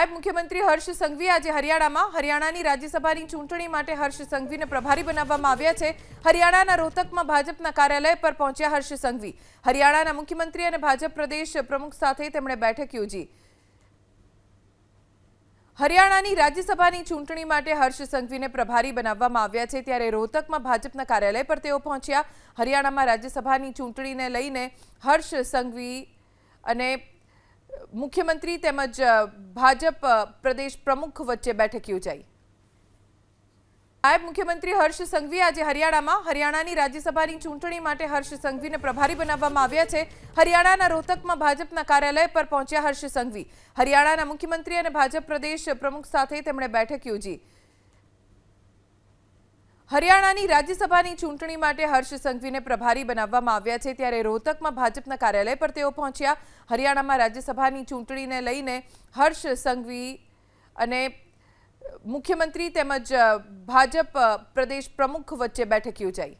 નાયબ મુખ્યમંત્રી હર્ષ સંઘવી આજે હરિયાણાની રાજ્યસભાની ચૂંટણી માટે હર્ષ સંઘવીને પ્રભારી બનાવવામાં આવ્યા છે। હરિયાણાના રોહતકમાં ભાજપના કાર્યાલય પર પહોંચ્યા હર્ષ સંઘવી। હરિયાણાના મુખ્યમંત્રી અને ભાજપ પ્રદેશ પ્રમુખ સાથે તેમણે બેઠક યોજી। હરિયાણાની રાજ્યસભાની ચૂંટણી માટે હર્ષ સંઘવીને પ્રભારી બનાવવામાં આવ્યા છે, ત્યારે રોહતકમાં ભાજપના કાર્યાલય પર તેઓ પહોંચ્યા। હરિયાણામાં રાજ્યસભાની ચૂંટણીને લઈને હર્ષ સંઘવી અને મુખ્યમંત્રી તેમજ ભાજપ પ્રદેશ પ્રમુખ વચ્ચે બેઠક યોજાઈ। નાયબ મુખ્યમંત્રી હર્ષ સંઘવી આજે હરિયાણાની રાજ્યસભાની ચૂંટણી માટે હર્ષ સંઘવીને પ્રભારી બનાવવામાં આવ્યા છે। હરિયાણાના રોહતકમાં ભાજપના કાર્યાલય પર પહોંચ્યા હર્ષ સંઘવી। હરિયાણાના મુખ્યમંત્રી અને ભાજપ પ્રદેશ પ્રમુખ સાથે તેમણે બેઠક યોજી। હરિયાણાની રાજ્યસભાની ચૂંટણી માટે હર્ષ સંઘવીને પ્રભારી બનાવવામાં આવ્યા છે, ત્યારે રોહતકમાં ભાજપના કાર્યાલય પર તેઓ પહોંચ્યા। હરિયાણામાં રાજ્યસભાની ચૂંટણીને લઈને હર્ષ સંઘવી અને મુખ્યમંત્રી તેમજ ભાજપ પ્રદેશ પ્રમુખ વચ્ચે બેઠક યોજાઈ।